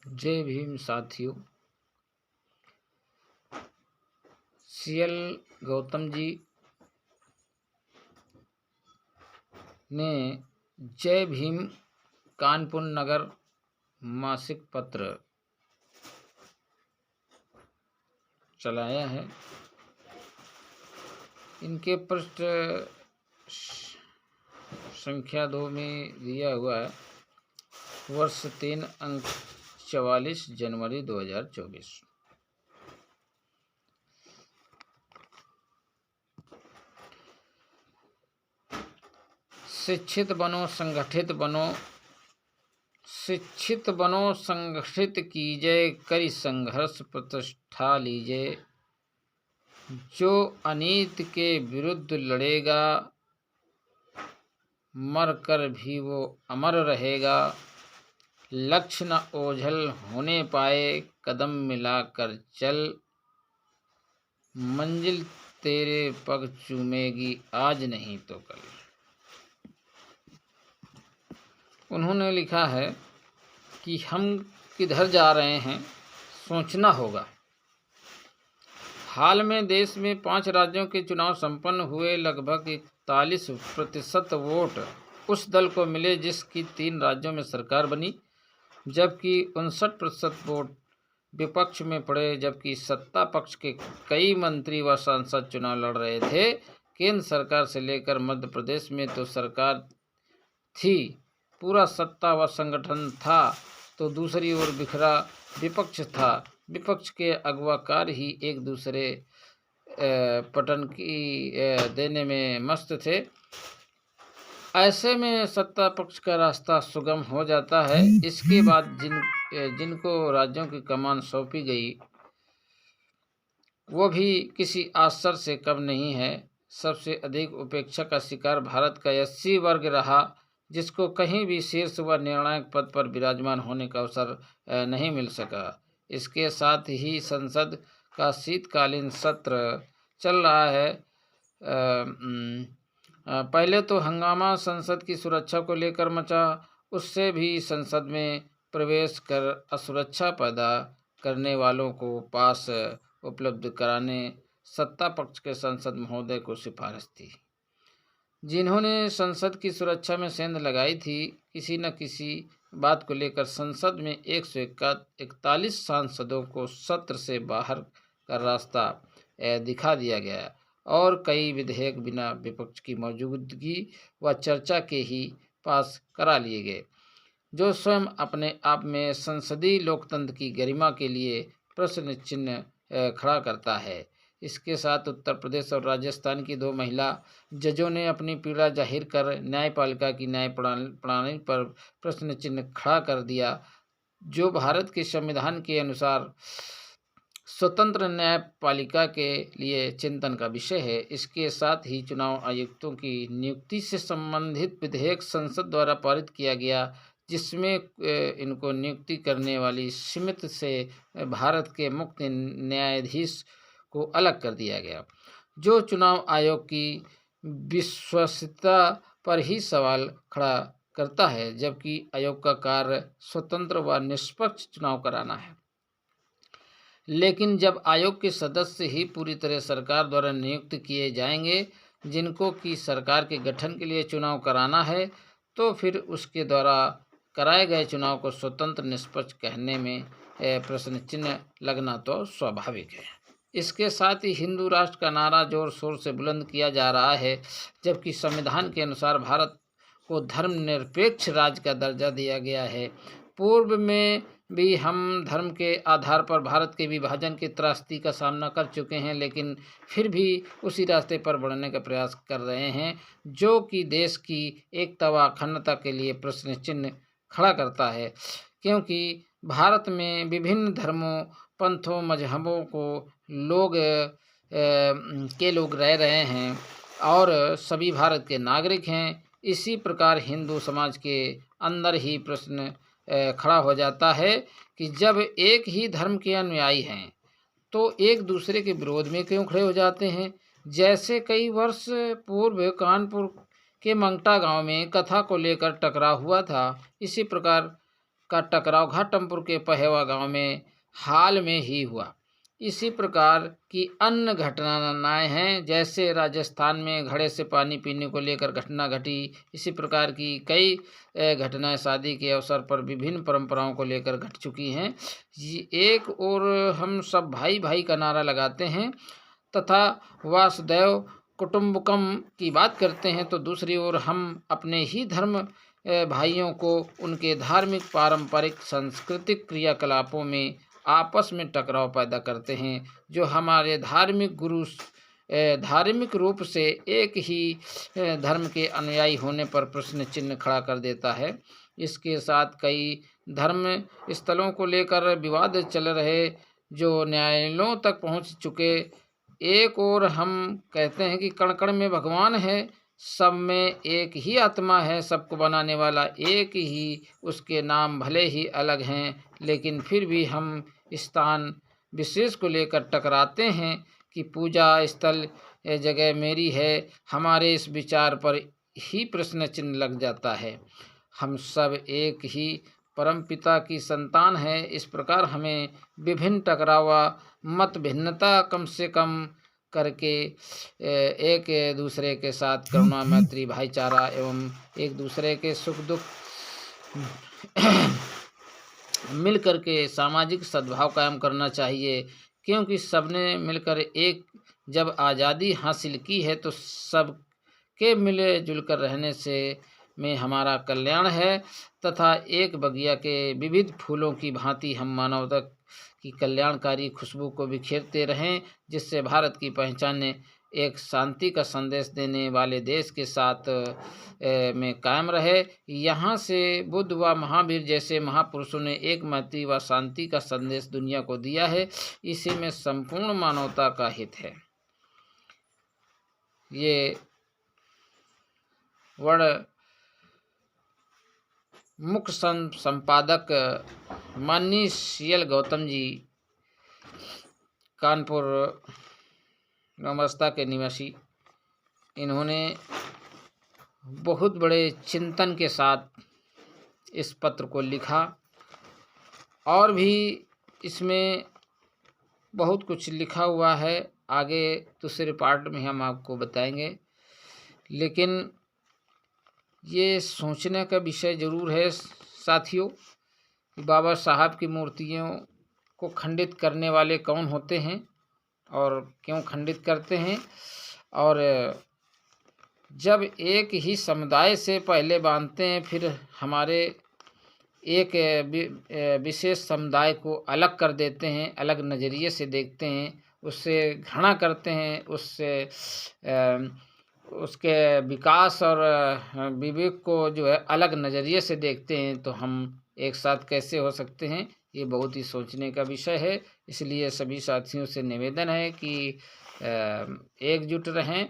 जय भीम साथियों। सीएल गौतम जी ने जय भीम कानपुर नगर मासिक पत्र चलाया है। इनके पृष्ठ संख्या 2 में दिया हुआ है वर्ष 3 अंक 44 जनवरी 2024। शिक्षित बनो, संगठित बनो, शिक्षित बनो, संगठित कीजिए, करी संघर्ष प्रतिष्ठा लीजिए। जो अनीत के विरुद्ध लड़ेगा, मर कर भी वो अमर रहेगा। लक्ष्य न ओझल होने पाए, कदम मिलाकर चल। मंजिल तेरे पग चूमेगी, आज नहीं तो कल। उन्होंने लिखा है कि हम किधर जा रहे हैं, सोचना होगा। हाल में देश में 5 राज्यों के चुनाव संपन्न हुए। लगभग 41% वोट उस दल को मिले जिसकी 3 राज्यों में सरकार बनी, जबकि 59% वोट विपक्ष में पड़े। जबकि सत्ता पक्ष के कई मंत्री व सांसद चुनाव लड़ रहे थे। केंद्र सरकार से लेकर मध्य प्रदेश में तो सरकार थी, पूरा सत्ता व संगठन था, तो दूसरी ओर बिखरा विपक्ष था। विपक्ष के अगवाकार ही एक दूसरे पटन की देने में मस्त थे। ऐसे में सत्ता पक्ष का रास्ता सुगम हो जाता है। इसके बाद जिनको राज्यों की कमान सौंपी गई वो भी किसी आश्चर्य से कम नहीं है। सबसे अधिक उपेक्षा का शिकार भारत का एससी वर्ग रहा, जिसको कहीं भी शीर्ष व निर्णायक पद पर विराजमान होने का अवसर नहीं मिल सका। इसके साथ ही संसद का शीतकालीन सत्र चल रहा है। पहले तो हंगामा संसद की सुरक्षा को लेकर मचा, उससे भी संसद में प्रवेश कर असुरक्षा पैदा करने वालों को पास उपलब्ध कराने सत्ता पक्ष के सांसद महोदय को सिफारिश थी, जिन्होंने संसद की सुरक्षा में सेंध लगाई थी। किसी न किसी बात को लेकर संसद में 141 सांसदों को सत्र से बाहर का रास्ता दिखा दिया गया और कई विधेयक बिना विपक्ष की मौजूदगी व चर्चा के ही पास करा लिए गए, जो स्वयं अपने आप में संसदीय लोकतंत्र की गरिमा के लिए प्रश्न चिन्ह खड़ा करता है। इसके साथ उत्तर प्रदेश और राजस्थान की 2 महिला जजों ने अपनी पीड़ा जाहिर कर न्यायपालिका की न्याय प्रणाली पर प्रश्न चिन्ह खड़ा कर दिया, जो भारत के संविधान के अनुसार स्वतंत्र न्यायपालिका के लिए चिंतन का विषय है। इसके साथ ही चुनाव आयुक्तों की नियुक्ति से संबंधित विधेयक संसद द्वारा पारित किया गया, जिसमें इनको नियुक्ति करने वाली समिति से भारत के मुख्य न्यायाधीश को अलग कर दिया गया, जो चुनाव आयोग की विश्वसनीयता पर ही सवाल खड़ा करता है। जबकि आयोग का कार्य स्वतंत्र व निष्पक्ष चुनाव कराना है, लेकिन जब आयोग के सदस्य ही पूरी तरह सरकार द्वारा नियुक्त किए जाएंगे, जिनको कि सरकार के गठन के लिए चुनाव कराना है, तो फिर उसके द्वारा कराए गए चुनाव को स्वतंत्र निष्पक्ष कहने में प्रश्न चिन्ह लगना तो स्वाभाविक है। इसके साथ ही हिंदू राष्ट्र का नारा जोर शोर से बुलंद किया जा रहा है, जबकि संविधान के अनुसार भारत को धर्मनिरपेक्ष राज्य का दर्जा दिया गया है। पूर्व में भी हम धर्म के आधार पर भारत के विभाजन की त्रासदी का सामना कर चुके हैं, लेकिन फिर भी उसी रास्ते पर बढ़ने का प्रयास कर रहे हैं, जो कि देश की एकता व अखंडता के लिए प्रश्न चिन्ह खड़ा करता है। क्योंकि भारत में विभिन्न धर्मों, पंथों, मजहबों को लोग रह रहे हैं और सभी भारत के नागरिक हैं। इसी प्रकार हिंदू समाज के अंदर ही प्रश्न खड़ा हो जाता है कि जब एक ही धर्म के अनुयायी हैं तो एक दूसरे के विरोध में क्यों खड़े हो जाते हैं। जैसे कई वर्ष पूर्व कानपुर के मंगटा गांव में कथा को लेकर टकराव हुआ था, इसी प्रकार का टकराव घाटमपुर के पहेवा गांव में हाल में ही हुआ। इसी प्रकार की अन्य घटनाएं हैं, जैसे राजस्थान में घड़े से पानी पीने को लेकर घटना घटी। इसी प्रकार की कई घटनाएं शादी के अवसर पर विभिन्न परंपराओं को लेकर घट चुकी हैं। एक और हम सब भाई भाई का नारा लगाते हैं तथा वासुदेव कुटुंबकम की बात करते हैं, तो दूसरी ओर हम अपने ही धर्म भाइयों को उनके धार्मिक, पारंपरिक, सांस्कृतिक क्रियाकलापों में आपस में टकराव पैदा करते हैं, जो हमारे धार्मिक गुरु धार्मिक रूप से एक ही धर्म के अनुयायी होने पर प्रश्न चिन्ह खड़ा कर देता है। इसके साथ कई धर्म स्थलों को लेकर विवाद चल रहे, जो न्यायालयों तक पहुंच चुके। एक और हम कहते हैं कि कण कण में भगवान है, सब में एक ही आत्मा है, सबको बनाने वाला एक ही, उसके नाम भले ही अलग हैं, लेकिन फिर भी हम स्थान विशेष को लेकर टकराते हैं कि पूजा स्थल जगह मेरी है। हमारे इस विचार पर ही प्रश्न चिन्ह लग जाता है। हम सब एक ही परम पिता की संतान है। इस प्रकार हमें विभिन्न टकराव, मत भिन्नता कम से कम करके एक दूसरे के साथ करुणा, मैत्री, भाईचारा एवं एक दूसरे के सुख दुख मिल करके सामाजिक सद्भाव कायम करना चाहिए, क्योंकि सबने मिलकर एक जब आज़ादी हासिल की है तो सब के मिले जुलकर रहने से में हमारा कल्याण है, तथा एक बगिया के विविध फूलों की भांति हम मानवता की कल्याणकारी खुशबू को बिखेरते रहें, जिससे भारत की पहचान एक शांति का संदेश देने वाले देश के साथ में कायम रहे। यहाँ से बुद्ध व महावीर जैसे महापुरुषों ने एक मैत्री व शांति का संदेश दुनिया को दिया है। इसी में संपूर्ण मानवता का हित है। ये वर्ण मुख्य संपादक माननीय CL गौतम जी, कानपुर नौमस्ता के निवासी, इन्होंने बहुत बड़े चिंतन के साथ इस पत्र को लिखा, और भी इसमें बहुत कुछ लिखा हुआ है, आगे दूसरे पार्ट में हम आपको बताएंगे। लेकिन ये सोचने का विषय ज़रूर है साथियों कि बाबा साहब की मूर्तियों को खंडित करने वाले कौन होते हैं और क्यों खंडित करते हैं। और जब एक ही समुदाय से पहले बांधते हैं, फिर हमारे एक विशेष समुदाय को अलग कर देते हैं, अलग नज़रिए से देखते हैं, उससे घृणा करते हैं, उससे उसके विकास और विवेक को जो है अलग नज़रिए से देखते हैं, तो हम एक साथ कैसे हो सकते हैं। ये बहुत ही सोचने का विषय है। इसलिए सभी साथियों से निवेदन है कि एकजुट रहें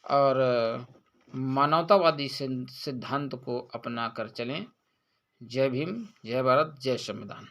और मानवतावादी सिद्धांत को अपना कर चलें। जय भीम, जय भारत, जय संविधान।